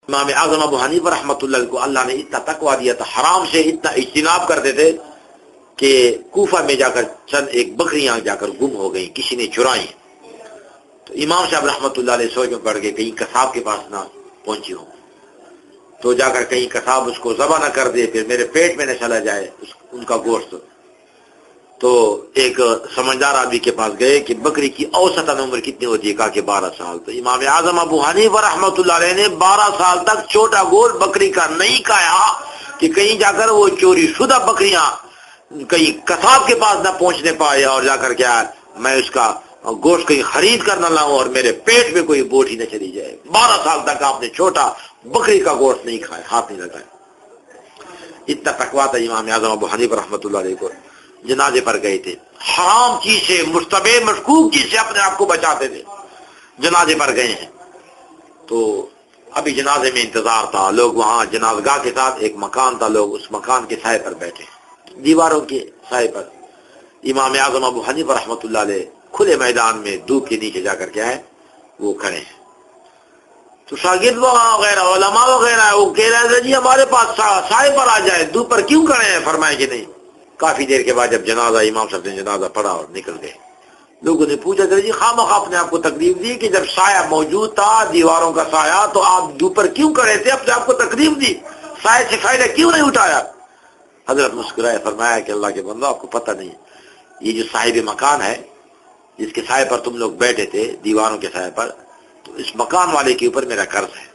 امام اعظم ابو حنیفہ رحمۃ اللہ علیہ کو اللہ نے اتنا تقویٰ دیا تھا، حرام سے اتنا اجتناب کرتے تھے کہ کوفہ میں جا کر چند ایک بکریاں جا کر گم ہو گئیں، کسی نے چرائیں، تو امام صاحب رحمۃ اللہ علیہ سوچ میں پڑ گئے کہیں قصاب کے پاس نہ پہنچی ہوں، تو جا کر کہیں قصاب اس کو ذبح نہ کر دے، پھر میرے پیٹ میں نہ چلا جائے ان کا گوشت۔ تو ایک سمجھدار آدمی کے پاس گئے کہ بکری کی اوسطاً عمر کتنی ہوتی ہے؟ کہا کہ 12 سال۔ تو امام اعظم ابو حنیفہ رحمۃ اللہ علیہ نے 12 سال تک چھوٹا گوشت بکری کا نہیں کھایا کہ کہیں جا کر وہ چوری شدہ بکریاں کہیں قصاب کے پاس نہ پہنچنے پائے اور جا کر کیا میں اس کا گوشت کہیں خرید کر نہ لاؤں اور میرے پیٹ میں کوئی بوٹی نہ چلی جائے۔ 12 سال تک آپ نے چھوٹا بکری کا گوشت نہیں کھایا، ہاتھ نہیں لگایا۔ اتنا تقویٰ تھا امام اعظم ابو حنیفہ رحمۃ اللہ علیہ کو۔ جنازے پر گئے تھے، حرام چیز سے، مشتبہ مشکوک چیز سے اپنے آپ کو بچاتے تھے۔ جنازے پر گئے ہیں تو ابھی جنازے میں انتظار تھا، لوگ وہاں جنازگاہ کے ساتھ ایک مکان تھا، لوگ اس مکان کے سائے پر بیٹھے، دیواروں کے سائے پر۔ امام اعظم ابو حنیفہ رحمۃ اللہ علیہ کھلے میدان میں دھوپ کے نیچے جا کر کیا ہے وہ کھڑے ہیں۔ تو شاگرد وغیرہ علماء وغیرہ وہ کہہ رہے تھے جی ہمارے پاس سائے پر آ جائے، دھوپ پر کیوں کھڑے ہیں؟ فرمائے کہ نہیں۔ کافی دیر کے بعد جب جنازہ امام صاحب نے جنازہ پڑھا اور نکل گئے، لوگوں نے پوچھا کہ جی خواہ اپنے آپ کو تکلیف دی کہ جب سایہ موجود تھا، دیواروں کا سایہ، تو آپ دھوپ پر کیوں کھڑے تھے؟ اپنے آپ کو تکلیف دی، سایہ سے فائدہ کیوں نہیں اٹھایا؟ حضرت مسکرائے، فرمایا کہ اللہ کے بندو آپ کو پتہ نہیں، یہ جو صاحب مکان ہے جس کے سائے پر تم لوگ بیٹھے تھے، دیواروں کے سائے پر، تو اس مکان والے کے اوپر میرا قرض ہے،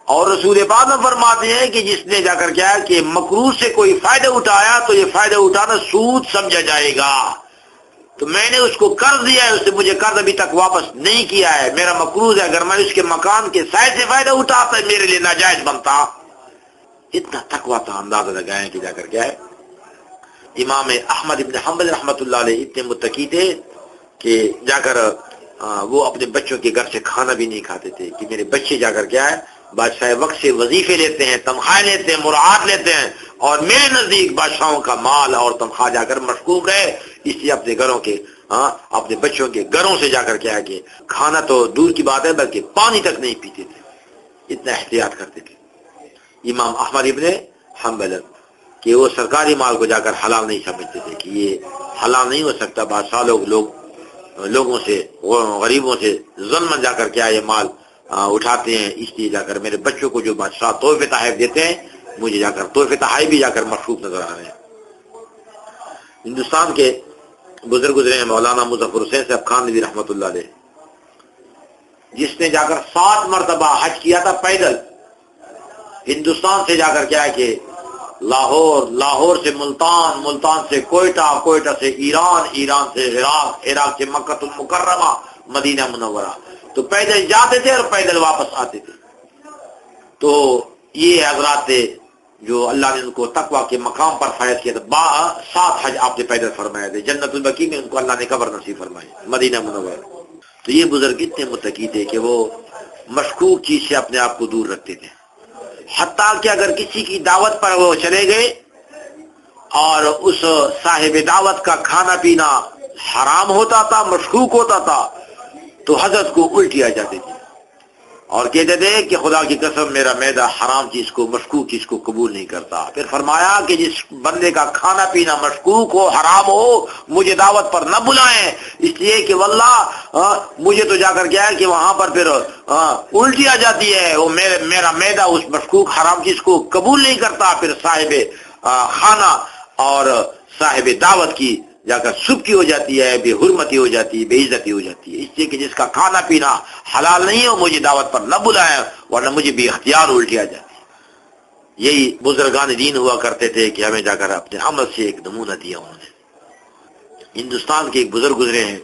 اور رسول پاک میں فرماتے ہیں کہ جس نے جا کر کیا کہ مکروہ سے کوئی فائدہ اٹھایا تو یہ فائدہ اٹھانا سود سمجھا جائے گا، تو میں نے اس کو قرض دیا ہے، اس نے مجھے قرض ابھی تک واپس نہیں کیا ہے، میرا مکروہ ہے، اگر میں اس کے مکان کے سائے سے فائدہ اٹھاتا ہے میرے لیے ناجائز بنتا۔ اتنا تقویٰ تھا، اندازہ لگائیں کہ جا کر کیا ہے امام احمد ابن حنبل رحمۃ اللہ علیہ اتنے متقی تھے کہ جا کر وہ اپنے بچوں کے گھر سے کھانا بھی نہیں کھاتے تھے کہ میرے بچے جا کر کیا ہے بادشاہ وقت سے وظیفے لیتے ہیں، تنخواہ لیتے ہیں، مراعات لیتے ہیں، اور میرے نزدیک بادشاہوں کا مال اور تنخواہ جا کر مشکوک ہے، اس لیے اپنے گھروں کے اپنے بچوں کے گھروں سے جا کر کیا ہے کہ کھانا تو دور کی بات ہے بلکہ پانی تک نہیں پیتے تھے، اتنا احتیاط کرتے تھے امام احمد ابن حنبل کہ وہ سرکاری مال کو جا کر حلال نہیں سمجھتے تھے کہ یہ حلال نہیں ہو سکتا، بادشاہ لوگوں سے غریبوں سے ظلم جا کر کیا یہ مال اٹھاتے ہیں، اس لیے جا کر میرے بچوں کو جو بادشاہ تحفے تحائف دیتے ہیں مجھے جا کر تحفے تحائف بھی جا کر مشکوک نظر آ رہے ہیں۔ ہندوستان کے بزرگ گزرے ہیں مولانا مظفر حسین صاحب خان نبی رحمۃ اللہ علیہ، جس نے جا کر 7 مرتبہ حج کیا تھا پیدل، ہندوستان سے جا کر کیا ہے کہ لاہور سے ملتان، ملتان سے کوئٹہ، کوئٹہ سے ایران، ایران سے عراق، عراق سے مکہ المکرمہ، مدینہ منورہ، تو پیدل جاتے تھے اور پیدل واپس آتے تھے۔ تو یہ حضرات تھے جو اللہ نے ان کو تقویٰ کے مقام پر فائز کیا تھا، 7 حج آپ نے پیدل فرمائے تھے، جنت البقیع میں ان کو اللہ نے قبر نصیب فرمائی، مدینہ منورہ۔ تو یہ بزرگ اتنے متقی تھے کہ وہ مشکوک چیز سے اپنے آپ کو دور رکھتے تھے، حتیٰ کہ اگر کسی کی دعوت پر وہ چلے گئے اور اس صاحب دعوت کا کھانا پینا حرام ہوتا تھا، مشکوک ہوتا تھا، تو حضرت کو الٹی آ جاتی تھی اور کہتے تھے کہ خدا کی قسم میرا معدہ حرام چیز کو، مشکوک چیز کو قبول نہیں کرتا۔ پھر فرمایا کہ جس بندے کا کھانا پینا مشکوک ہو، حرام ہو، مجھے دعوت پر نہ بلائیں، اس لیے کہ واللہ مجھے تو جا کر کیا ہے کہ وہاں پر پھر الٹی آ جاتی ہے، وہ میرا معدہ اس مشکوک حرام چیز کو قبول نہیں کرتا۔ پھر صاحب خانہ اور صاحب دعوت کی جا کر سبکی ہو جاتی ہے، بے حرمتی ہو جاتی ہے، بے عزتی ہو جاتی ہے، اس لیے کہ جس کا کھانا پینا حلال نہیں ہو مجھے دعوت پر نہ بلائیں ورنہ مجھے بے اختیار الٹی آ جاتی ہے۔ یہی بزرگان دین ہوا کرتے تھے کہ ہمیں جا کر اپنے عمل سے ایک نمونہ دیا انہوں نے۔ ہندوستان کے ایک بزرگ گزرے ہیں،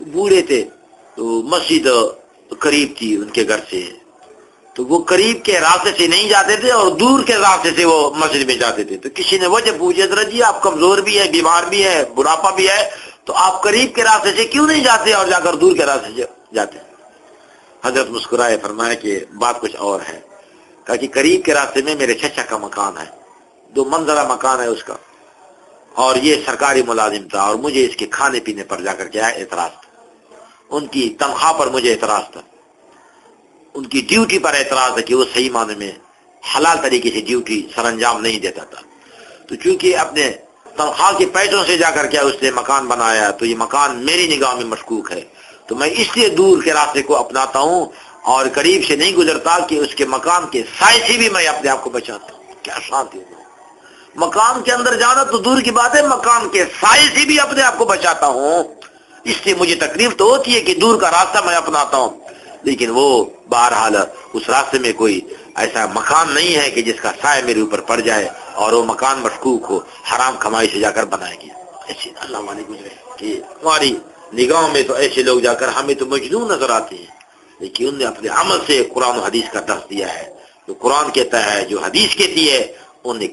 بوڑھے تھے، تو مسجد قریب تھی ان کے گھر سے، تو وہ قریب کے راستے سے نہیں جاتے تھے اور دور کے راستے سے وہ مسجد میں جاتے تھے۔ تو کسی نے وجہ پوچھی، حضرت جی آپ کمزور بھی ہے، بیمار بھی ہے، بڑھاپا بھی ہے، تو آپ قریب کے راستے سے کیوں نہیں جاتے اور جا کر دور کے راستے سے جاتے؟ حضرت مسکرائے، فرمایا کہ بات کچھ اور ہے، کہا کہ قریب کے راستے میں میرے چچا کا مکان ہے، 2 منزلہ مکان ہے اس کا، اور یہ سرکاری ملازم تھا اور مجھے اس کے کھانے پینے پر جا کر کیا ہے اعتراض تھا، ان کی تنخواہ پر مجھے اعتراض تھا، ان کی ڈیوٹی پر اعتراض ہے کہ وہ صحیح معنی میں حلال طریقے سے ڈیوٹی سر انجام نہیں دیتا تھا. تو چونکہ اپنے تنخواہ کے پیسوں سے جا کر کے اس نے مکان بنایا تو یہ مکان میری نگاہ میں مشکوک ہے، تو میں اس لیے دور کے راستے کو اپناتا ہوں اور قریب سے نہیں گزرتا کہ اس کے مکان کے سائے سے بھی میں اپنے آپ کو بچاتا ہوں. کیا شان ہے! مکان کے اندر جانا تو دور کی بات ہے، مکان کے سائے سے بھی اپنے آپ کو بچاتا ہوں. اس سے مجھے تکلیف تو ہوتی ہے کہ دور کا راستہ میں اپناتا ہوں، لیکن وہ بہرحال اس راستے میں کوئی ایسا مکان نہیں ہے کہ جس کا سایہ میرے اوپر پڑ جائے اور وہ مکان مشکوک ہو، حرام کمائی سے جا کر بنائے گیا. ایسے اللہ والے گزرے کہ ہماری نگاہوں میں تو ایسے لوگ جا کر ہمیں تو مجنون نظر آتے ہیں، لیکن انہوں نے اپنے عمل سے قرآن و حدیث کا درس دیا ہے. جو قرآن کہتا ہے، جو حدیث کہتی ہے، انہوں نے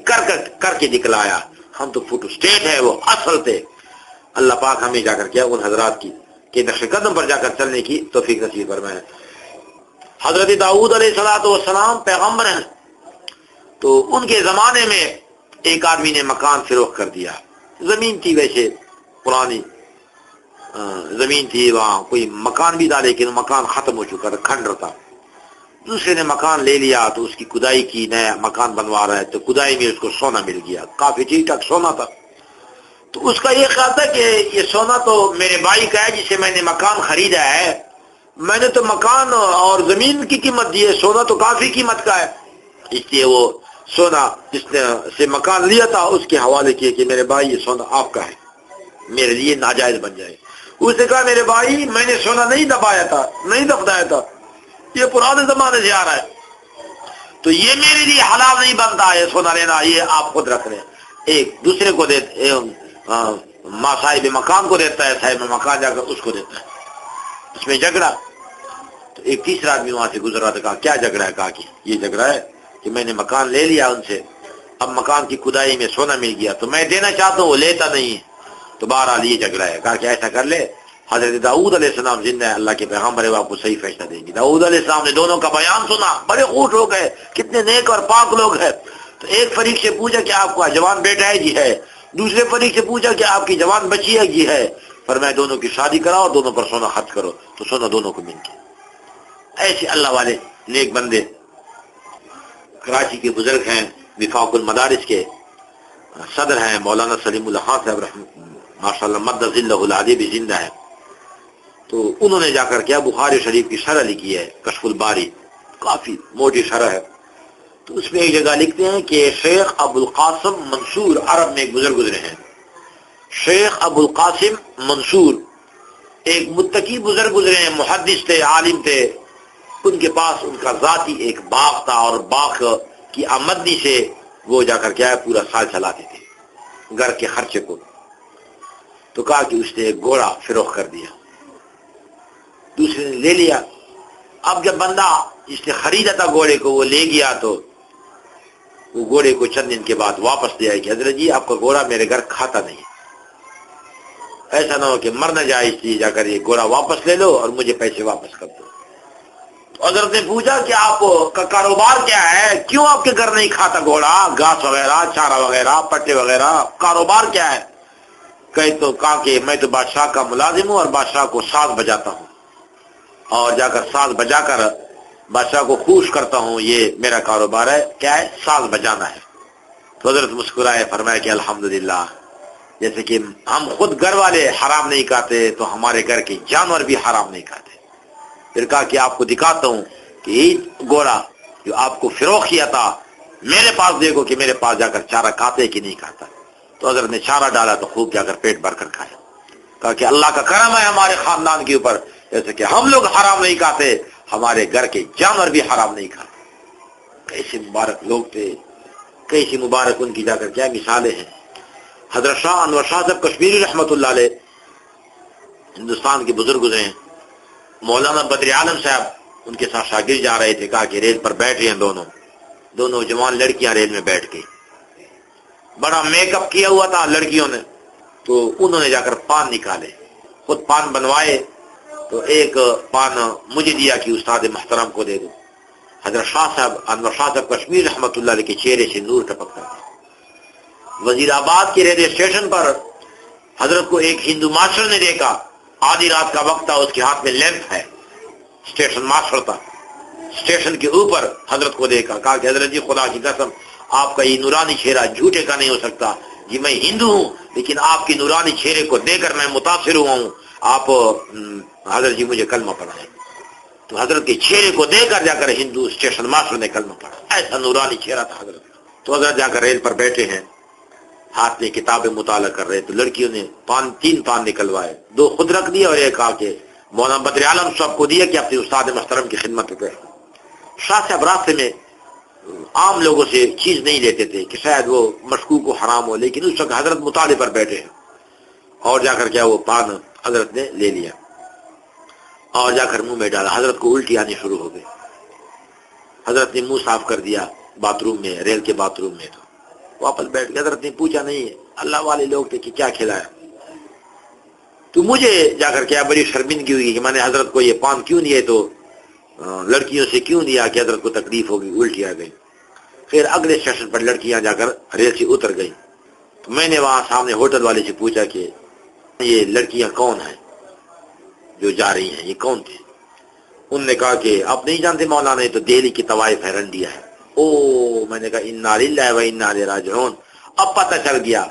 کر کے دکھلایا. ہم تو فوٹو اسٹیٹ ہے، وہ اصل تھے. اللہ پاک ہمیں جا کر کیا ان حضرات کی کہ نقش قدم پر جا کر چلنے کی توفیق نصیب فرمائے. حضرت داؤد علیہ السلام پیغمبر ہیں، تو ان کے زمانے میں ایک آدمی نے مکان فروخت کر دیا. زمین تھی، ویسے پرانی زمین تھی، وہاں کوئی مکان بھی تھا لیکن مکان ختم ہو چکا تھا، کھنڈر تھا. دوسرے نے مکان لے لیا تو اس کی کھدائی کی، نیا مکان بنوا رہا ہے تو کھدائی میں اس کو سونا مل گیا، کافی ٹھیک ٹھاک سونا تھا. تو اس کا یہ خیال تھا کہ یہ سونا تو میرے بھائی کا ہے جسے میں نے مکان خریدا ہے، میں نے تو مکان اور زمین کی قیمت دی ہے، سونا تو کافی قیمت کا ہے. اس لیے وہ سونا جس نے سے مکان لیا تھا اس کے حوالے کیے کہ میرے بھائی یہ سونا آپ کا ہے، میرے لیے ناجائز بن جائے. اس نے کہا میرے بھائی میں نے سونا نہیں دبایا تھا، نہیں دفنایا تھا، یہ پرانے زمانے سے آ رہا ہے، تو یہ میرے لیے حلال نہیں بنتا ہے سونا لینا، یہ آپ خود رکھ لیں. ایک دوسرے کو دیتے، صاحب مکان کو دیتا ہے، صاحب مکان جا کر اس کو دیتا ہے. اس میں جھگڑا. تو ایک تیسرا آدمی وہاں سے گزر رہا تھا. کہا کیا جھگڑا ہے؟ کہا کہ یہ جھگڑا ہے کہ میں نے مکان لے لیا ان سے، اب مکان کی کھدائی میں سونا مل گیا تو میں دینا چاہتا ہوں، وہ لیتا نہیں ہے، تو بہرحال یہ جھگڑا ہے. کہا کہ ایسا کر لے، حضرت داؤد علیہ السلام زندہ ہے، اللہ کے پیغمبر ہے، وہ آپ کو صحیح فیصلہ دیں گے. داؤد علیہ السلام نے دونوں کا بیان سنا، بڑے خوش ہو گئے، کتنے نیک اور پاک لوگ ہیں. تو ایک فریق سے پوچھا کہ آپ کا جوان بیٹا ہے؟ جی ہے. دوسرے فریق سے پوچھا کہ آپ کی جوان بچی ہے؟ جی ہے. فرمایا دونوں کی شادی کراؤ اور دونوں پر سونا خرچ کرو، تو سونا دونوں کو مل گیا. ایسے اللہ والے نیک بندے. کراچی کے بزرگ ہیں، وفاق المدارس کے صدر ہیں مولانا سلیم اللہ خان صاحب ماشاء اللہ مدد ذلہ العالی بھی زندہ ہے. تو انہوں نے جا کر کیا بخاری شریف کی شرح لکھی ہے، کشف الباری، کافی موٹی شرح ہے. تو اس میں ایک جگہ لکھتے ہیں کہ شیخ ابو القاسم منصور، عرب میں ایک بزرگ گزرے ہیں، شیخ ابو القاسم منصور ایک متقی بزرگ گزرے ہیں، محدث تھے، عالم تھے. ان کے پاس ان کا ذاتی ایک باغ تھا اور باغ کی آمدنی سے وہ جا کر کیا ہے پورا سال چلاتے تھے گھر کے خرچے کو. تو کہا کہ اس نے ایک گھوڑا فروخت کر دیا، دوسرے نے لے لیا. اب جب بندہ جس نے خریدا تھا گھوڑے کو وہ لے گیا تو وہ گھوڑے کو چند دن کے بعد واپس لے آئے کہ حضرت جی آپ کا گھوڑا میرے گھر کھاتا نہیں، ایسا نہ ہو کہ مر نہ جائے، اس لیے جا کر یہ گھوڑا واپس لے لو اور مجھے پیسے واپس کر دو. تو حضرت نے پوچھا کہ آپ کا کاروبار کیا ہے، کیوں آپ کے گھر نہیں کھاتا گھوڑا، گھاس وغیرہ، چارہ وغیرہ، پٹے وغیرہ، کاروبار کیا ہے؟ کہا کہ میں تو بادشاہ کا ملازم ہوں اور بادشاہ کو ساز بجاتا ہوں اور جا کر ساز بجا کر بادشاہ کو خوش کرتا ہوں، یہ میرا کاروبار ہے. کیا ہے؟ ساز بجانا ہے. تو حضرت مسکرائے، فرمایا کہ الحمدللہ، جیسے کہ ہم خود گھر والے حرام نہیں کھاتے تو ہمارے گھر کے جانور بھی حرام نہیں کھاتے. پھر کہا کہ آپ کو دکھاتا ہوں کہ یہ گھوڑا جو آپ کو فروخت کیا تھا میرے پاس دیکھو کہ میرے پاس جا کر چارہ کھاتے کہ نہیں کھاتا. تو حضرت نے چارہ ڈالا تو خوب جا کر پیٹ بھر کر کھایا. کہا کہ اللہ کا کرم ہے ہمارے خاندان کے اوپر، جیسے کہ ہم لوگ حرام نہیں کھاتے ہمارے گھر کے جانور بھی حرام نہیں کھاتے. کیسے مبارک لوگ تھے، کیسی مبارک ان کی جا کر کیا مثالیں ہیں. حضرت شاہ انور شاہ صاحب کشمیری رحمۃ اللہ علیہ ہندوستان کے بزرگ گزرے ہیں. مولانا بدر عالم صاحب ان کے ساتھ شاگرد جا رہے تھے. کہا کہ ریل پر بیٹھ رہے ہیں دونوں جوان لڑکیاں ریل میں بیٹھ گئی. بڑا میک اپ کیا ہوا تھا لڑکیوں نے، تو انہوں نے جا کر پان نکالے، خود پان بنوائے. تو ایک پان مجھے دیا کہ استاد محترم کو دے دو. حضرت شاہ صاحب انور شاہ صاحب کشمیر رحمۃ اللہ علیہ کے چہرے سے نور ٹپکتا تھا. وزیر آباد کے ریلوے اسٹیشن پر حضرت کو ایک ہندو ماسٹر نے دیکھا، آدھی رات کا وقت تھا، اس کے ہاتھ میں لیمپ ہے، اسٹیشن ماسٹر تھا. اسٹیشن کے اوپر حضرت کو دیکھا، کہا کہ حضرت جی خدا کی قسم آپ کا یہ نورانی چہرہ جھوٹے کا نہیں ہو سکتا، جی میں ہندو ہوں لیکن آپ کے نورانی چہرے کو دیکھ کر میں متاثر ہوا ہوں، آپ حضرت جی مجھے کلمہ پڑھائیں۔ تو حضرت کے چہرے کو دیکھ کر جا کر ہندو اسٹیشن ماسٹر نے کلمہ پڑھا، ایسا نورانی چہرہ تھا حضرت کا۔ تو حضرت جا کر ریل پر بیٹھے ہیں، ہاتھ میں کتابیں مطالعہ کر رہے، تو لڑکیوں نے 3 پان نکلوائے، 2 خود رکھ دیا اور ایک آ کے مولانا بدر عالم صاحب کو دیا کہ اپنے استاد محترم کی خدمت پہ۔ شاہ صاحب راستے میں عام لوگوں سے چیز نہیں لیتے تھے کہ شاید وہ مشکوک و حرام ہو، لیکن اس وقت حضرت مطالعے پر بیٹھے ہیں، اور جا کر کیا وہ پان حضرت نے لے لیا اور جا کر منہ میں ڈالا۔ حضرت کو الٹی آنی شروع ہو گئی۔ حضرت نے منہ صاف کر دیا باتھ روم میں، ریل کے باتھ روم میں، تو واپس بیٹھ گئے۔ حضرت نے پوچھا نہیں ہے، اللہ والے لوگ تھے کہ کیا کھلایا؟ تو مجھے جا کر کیا بڑی شرمندگی ہوئی کہ میں نے حضرت کو یہ پان کیوں دیے، تو لڑکیوں سے کیوں دیا کہ حضرت کو تکلیف ہوگی، الٹی آ گئی۔ پھر اگلے اسٹیشن پر لڑکیاں جا کر ریل سے اتر گئی، تو میں نے وہاں سامنے ہوٹل والے سے پوچھا کہ یہ لڑکیاں کون ہیں جو جا رہی ہیں، یہ کون تھے؟ انہوں نے کہا کہ آپ نہیں جانتے مولانا، یہ تو دہلی کی طوائف ہے، رنڈیا ہے۔ میں نے کہا انا للہ و انا الیہ راجعون۔ اب پتہ چل گیا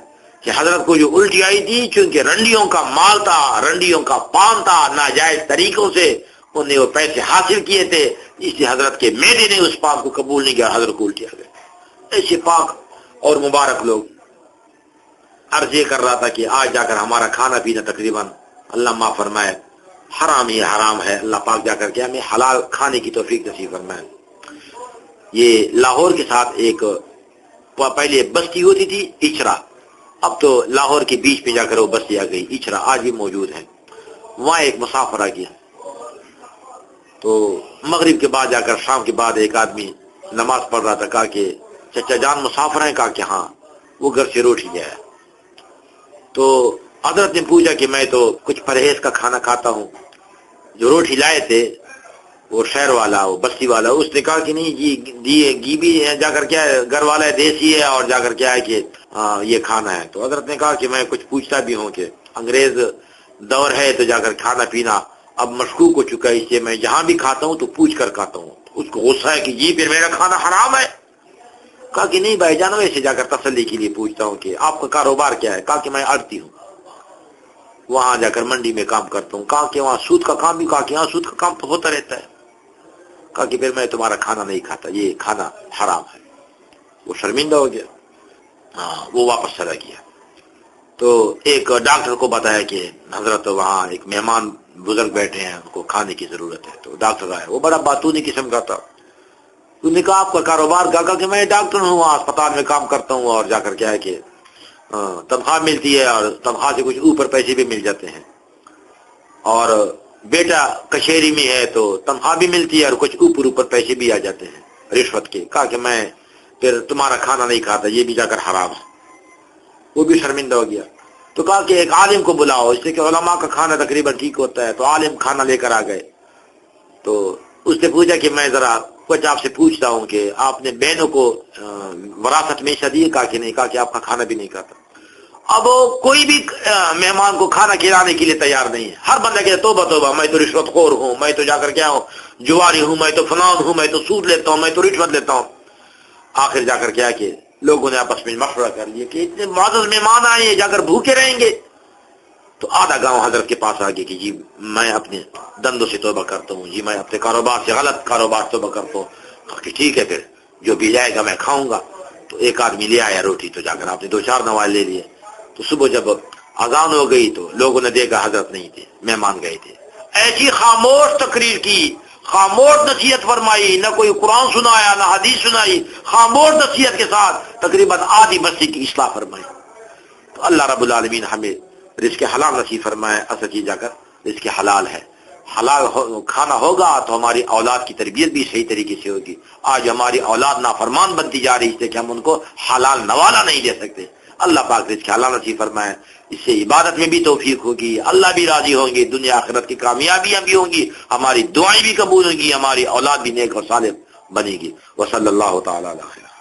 کہ حضرت کو جو الٹی آئی تھی چونکہ رنڈیوں کا مال تھا، رنڈیوں کا پان تھا، ناجائز طریقوں سے انہوں نے وہ پیسے حاصل کیے تھے، اس لیے حضرت کے معدے نے اس پان کو قبول نہیں کیا، حضرت کو الٹی آ گئی۔ ایسے پاک اور مبارک لوگ۔ عرض یہ کر رہا تھا کہ آج جا کر ہمارا کھانا پینا تقریباً اللہ معاف فرمائے حرام ہی حرام ہے، اللہ پاک جا کر کے ہمیں حلال کھانے کی توفیق نصیب فرمائے۔ یہ لاہور کے ساتھ ایک پہلے بستی ہوتی تھی اچرا، اب تو لاہور کے بیچ میں جا کر وہ بستی آ گئی اچرا، آج بھی موجود ہے۔ وہاں ایک مسافر آ گیا، تو مغرب کے بعد جا کر شام کے بعد ایک آدمی نماز پڑھ رہا تھا، کہا کہ چچا جان مسافر ہیں؟ کہا کہ ہاں۔ وہ گھر سے روٹی لے آیا، تو حضرت نے پوچھا کہ میں تو کچھ پرہیز کا کھانا کھاتا ہوں، جو روٹی لائے تھے وہ شہر والا، وہ بستی والا، اس نے کہا کہ نہیں جی گھی بھی جا کر کیا ہے، گھر والا ہے دیسی ہے، اور جا کر کیا ہے کہ یہ کھانا ہے۔ تو حضرت نے کہا کہ میں کچھ پوچھتا بھی ہوں کہ انگریز دور ہے تو جا کر کھانا پینا اب مشکوک ہو چکا ہے، اس لیے میں جہاں بھی کھاتا ہوں تو پوچھ کر کھاتا ہوں۔ اس کو غصہ ہے کہ جی پھر میرا کھانا حرام ہے؟ کہا کہ نہیں بھائی جان، ایسے جا کر تسلی کے لیے پوچھتا ہوں کہ آپ کا کاروبار کیا ہے؟ کہا کہ میں آڑتی ہوں، وہاں جا کر منڈی میں کام کرتا ہوں۔ کہا کہ وہاں سود کا کام بھی؟ کہا کہ ہاں سود کا کام تو ہوتا رہتا ہے۔ کہا کہ پھر میں تمہارا کھانا نہیں کھاتا، یہ کھانا حرام ہے۔ وہ شرمندہ ہو گیا، وہ واپس چلا گیا۔ تو ایک ڈاکٹر کو بتایا کہ حضرت وہاں ایک مہمان بزرگ بیٹھے ہیں، ان کو کھانے کی ضرورت ہے۔ تو ڈاکٹر آیا، وہ بڑا باتونی قسم کا تھا۔ تو نے کہا آپ کا کاروبار کیا؟ کہا کہ میں ڈاکٹر ہوں، وہاں اسپتال میں کام کرتا ہوں، اور جا کر کیا ہے کہ تنخواہ ملتی ہے، اور تنخواہ سے کچھ اوپر پیسے بھی مل جاتے ہیں، اور بیٹا کچہری میں ہے تو تنخواہ بھی ملتی ہے اور کچھ اوپر پیسے بھی آ جاتے ہیں رشوت کے۔ کہا کہ میں پھر تمہارا کھانا نہیں کھاتا، یہ بھی جا کر حرام ہے۔ وہ بھی شرمندہ ہو گیا۔ تو کہا کہ ایک عالم کو بلاؤ، اس سے کہ علماء کا کھانا تقریباً ٹھیک ہوتا ہے۔ تو عالم کھانا لے کر آ گئے، تو اس نے پوچھا کہ میں ذرا کچھ آپ سے پوچھتا ہوں کہ آپ نے بہنوں کو وراثت میں حصہ دیے؟ کہا کہ نہیں۔ کہا کہ آپ کا کھانا بھی نہیں کھاتا۔ اب کوئی بھی مہمان کو کھانا کھلانے کے لیے تیار نہیں ہے، ہر بندہ کہتا توبہ توبہ، میں تو رشوت خور ہوں، میں تو جا کر کیا ہوں، جواری ہوں، میں تو فلان ہوں، میں تو سود لیتا ہوں، میں تو رشوت لیتا ہوں۔ آخر جا کر کیا کہ لوگوں نے آپس میں مشورہ کر لیا کہ اتنے معزز مہمان آئے ہیں، جا کر بھوکے رہیں گے۔ تو آدھا گاؤں حضرت کے پاس آ گیا کہ جی میں اپنے دندوں سے توبہ کرتا ہوں، جی میں اپنے کاروبار سے غلط کاروبار توبہ کرتا ہوں۔ کہا کہ ٹھیک ہے، پھر جو بھی جائے گا میں کھاؤں گا۔ تو ایک آدمی لے آیا روٹی، تو جا کر آپ نے 2-4 نوال لے لیے۔ تو صبح جب اذان ہو گئی تو لوگوں نے دیکھا حضرت نہیں تھے، مہمان گئے تھے۔ ایسی خاموش تقریر کی، خاموش نصیحت فرمائی، نہ کوئی قرآن سنایا نہ حدیث سنائی، خاموش نصیحت کے ساتھ تقریباً آدھی بستی کی اصلاح فرمائی۔ تو اللہ رب العالمین ہمیں رزق حلال نصیب فرمائے۔ اصل چیز جا کر رزق حلال ہے، حلال کھانا ہوگا تو ہماری اولاد کی تربیت بھی صحیح طریقے سے ہوگی۔ آج ہماری اولاد نافرمان بنتی جا رہی ہے کہ ہم ان کو حلال نوالا نہیں دے سکتے۔ اللہ پاک رزق حلال نصیب فرمائے، اس سے عبادت میں بھی توفیق ہوگی، اللہ بھی راضی ہوں گے، دنیا آخرت کی کامیابیاں بھی ہوں گی، ہماری دعائیں بھی قبول ہوں گی، ہماری اولاد بھی نیک اور صالح بنے گی۔ وصلی اللہ تعالی علیہ وسلم۔